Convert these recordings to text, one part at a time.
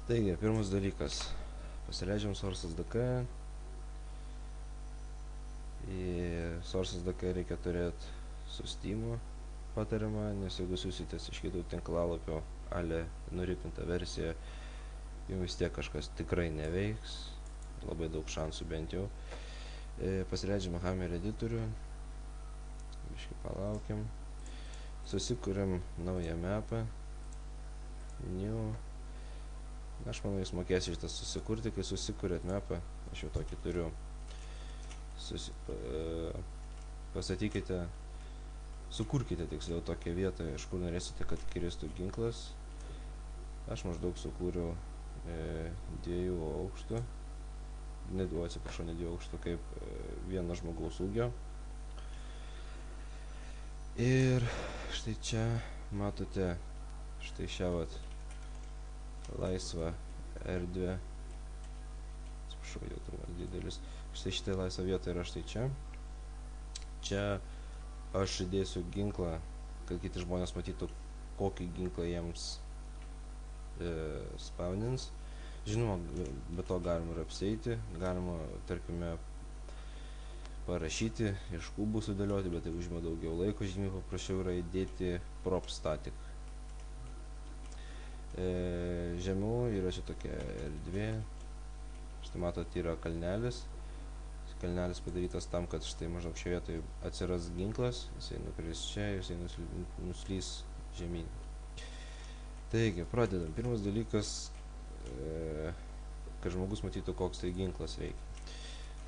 Taigi, pirmas dalykas. Pasileidžiam Source.dk. Į Source.dk reikia turėti su Steam'u patariamą, nes jeigu susitės iš kitų tinklalapio ale nuripinta versija, jums vis tiek kažkas tikrai neveiks. Labai daug šansų bent jau. Pasileidžiam Hammer editorių. Biškai palaukiam. Susikuriam naują mapą. New. Aš manau, jūs mokėsite šitą susikurti, kai susikuriat mapą. Aš jau tokį turiu. Pastatykite, sukurkite tiksliau tokią vietą, iš kur norėsite, kad kiristų ginklas. Aš maždaug sukūriau 2 aukštų. Ne 2 aukštų, kaip vieno žmogaus ūgio. Ir štai čia matote štai šią vat laisvą erdvę. Atsiprašau, jautrumas didelis. Štai šitą laisvą vietą yra štai čia. Čia aš įdėsiu ginklą, kad kiti žmonės matytų, kokį ginklą jiems spawnins. Žinoma, be to galima ir apsieiti, galima, tarkime, parašyti, iš kubų sudėlioti, bet tai užima daugiau laiko, žymiai paprasčiau yra įdėti prop static. Žemiau yra čia tokia erdvė. Štai matot, yra kalnelis. Kalnelis padarytas tam, kad štai maždaug šioje vietoje atsiras ginklas. Jisai nukris čia ir jisai nuslys žemyn. Taigi, pradedam. Pirmas dalykas, kad žmogus matytų, koks tai ginklas reikia.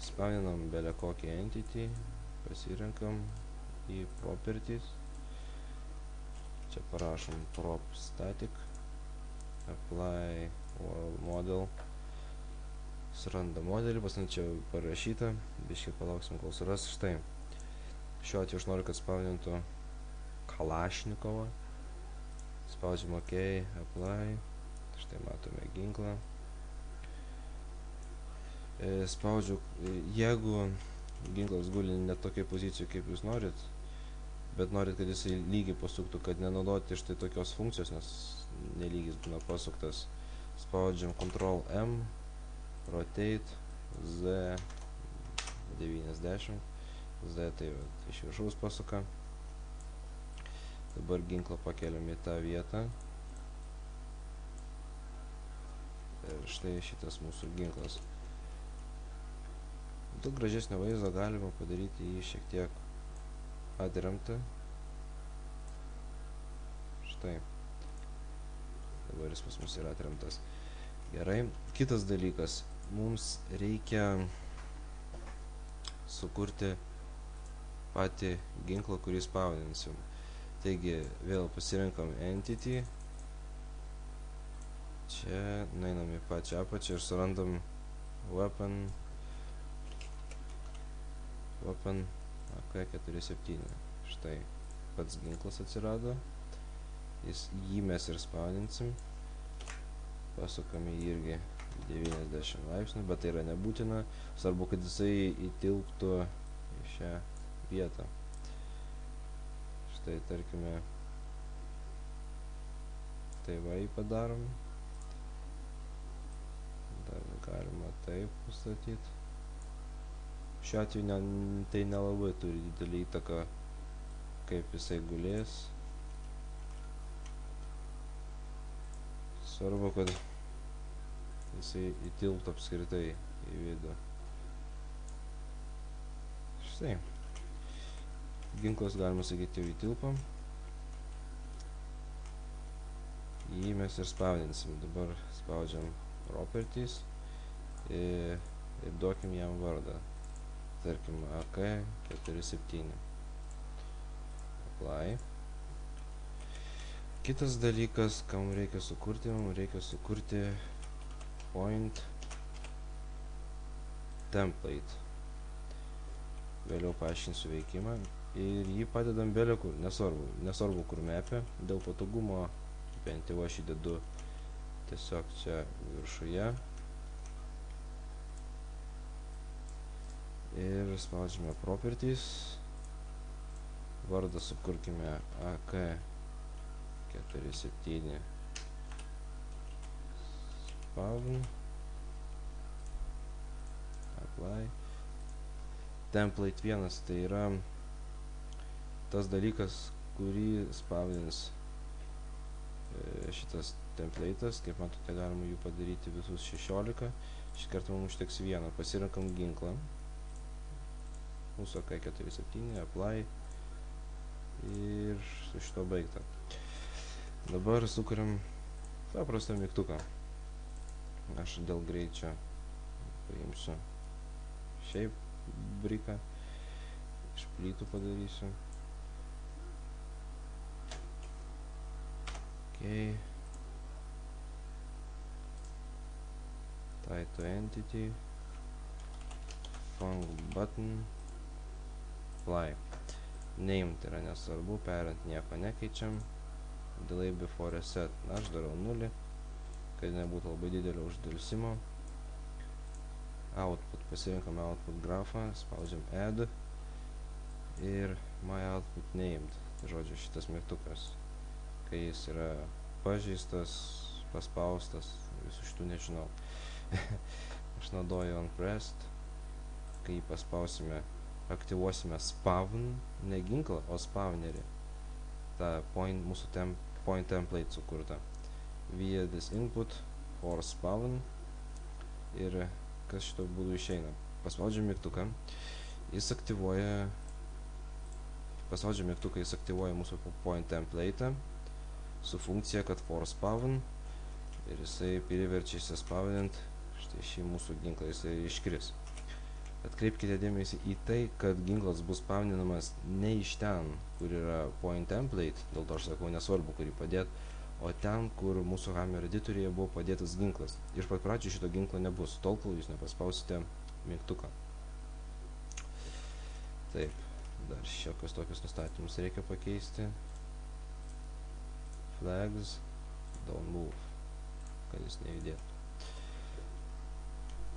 Spawninam belę kokį entity, pasirenkam į properties. Čia parašom prop static, apply world model. Suranda modelį, čia parašyta, biškai palauksim, kol suras. Štai, šiuo atveju aš noriu, kad spawnintų Kalašnikovą. Spaudžiam OK, apply. Štai matome ginklą. Spaudžiu, jeigu ginklas guli ne tokiai pozicijai, kaip jūs norit, bet norit, kad jisai lygiai pasuktų, kad nenaudoti štai tokios funkcijos, nes nelygis būna pasuktas. Spaudžiam Ctrl M, rotate, Z 90, Z tai iš viršaus pasuka. Dabar ginklą pakeliam į tą vietą. Ir štai šitas mūsų ginklas. Daug gražesnio vaizdo galima padaryti jį šiek tiek atremtą. Štai. Dabar jis pas mus yra atremtas. Gerai. Kitas dalykas. Mums reikia sukurti patį ginklą, kurį spawninsim. Taigi, vėl pasirenkam entity. Čia nueinam į pačią apačią ir surandam weapon AK-47. Štai pats ginklas atsirado. Jį mes ir spawninsim. Pasukam jį irgi 90 laipsnių, bet tai yra nebūtina. Svarbu, kad jisai įtilptų į šią vietą. Štai, tarkime, tai va jį padarom. Dar galima taip pastatyti. Šiuo atveju tai nelabai turi didelį įtaką, kaip jisai gulės. Svarbu, kad jisai įtilptų apskritai į vidų. Štai. Ginklas, galima sakyti, jau įtilpo. Jį mes ir spawninsim. Dabar spaudžiam properties ir duokim jam vardą. Tarkim, AK-47. Apply. Kitas dalykas, ką mums reikia sukurti point template. Vėliau paaiškinsiu veikimą. Ir jį padedam belė kur, nesvarbu kur mapė. Dėl patogumo, bent jau aš įdedu tiesiog čia viršuje. Ir spaudžiame properties. Vardą sukurkime AK-47 spawn, apply. Template 1 tai yra tas dalykas, kurį spausdins šitas template'as. Kaip matote, galima jų padaryti visus 16. Šį kartą mums užteks vieną. Pasirinkam ginklą. Mūsų AK-47, apply. Ir su šito baigta. Dabar sukuriam paprastą mygtuką. Aš dėl greičio paimsiu šiaip briką. Iš plytų padarysiu. Okay. Tie to entity. Func button. Apply. Name tai yra nesvarbu, parent nieko nekeičiam. Delay before reset. Aš darau 0, kad nebūtų labai didelio uždelsimo. Output. Pasirinkam output grafą, spaudžiam add. Ir my output named. Tai žodžiu, šitas mygtukas, kai jis yra pažeistas, paspaustas, visų šitų nežinau. Aš naudoju onPressed. Kai jį paspausime, aktyvuosime spawn, ne ginklą, o spawnerį. Ta mūsų point template sukurta. Via this input for spawn. Ir kas šito būdu išeina. Paspaudžiam mygtuką, jis aktyvuoja mūsų point template su funkcija, kad for spawn, ir jisai priverčia įsispaudint štai šį mūsų ginklą, jisai iškris. Atkreipkite dėmesį į tai, kad ginklas bus spawninamas ne iš ten, kur yra point template, dėl to aš sakau nesvarbu, kurį padėt, o ten, kur mūsų Hammer editoriuje buvo padėtas ginklas. Iš pat pradžių šito ginklo nebus, tol kol jūs nepaspausite mygtuką. Taip, dar šiokius tokius nustatymus reikia pakeisti. Flags, don't move, kad jis nejudėtų.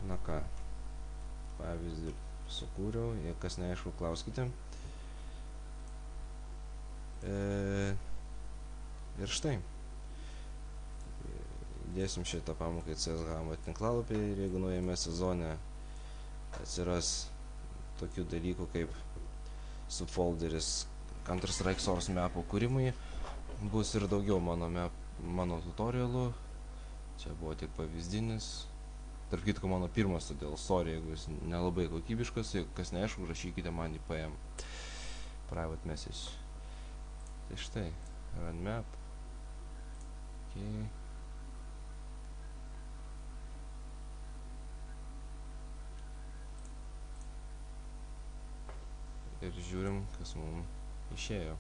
Na ką, pavyzdį sukūriau, jei kas neaišku, klauskite. Ir štai. Dėsim šitą pamoką į CSGO tinklalapį ir jeigu naujame sezone atsiras tokių dalykų kaip subfolderis Counter-Strike Source mapų kūrimui, bus ir daugiau mano tutorialų. Čia buvo tik pavyzdinis. Tarp kitko mano pirmas, todėl sorry, jeigu jis nelabai kokybiškas, kas neaišku, rašykite man į PM private message. Tai štai, run map. Okay. Ir žiūrim, kas mums išėjo.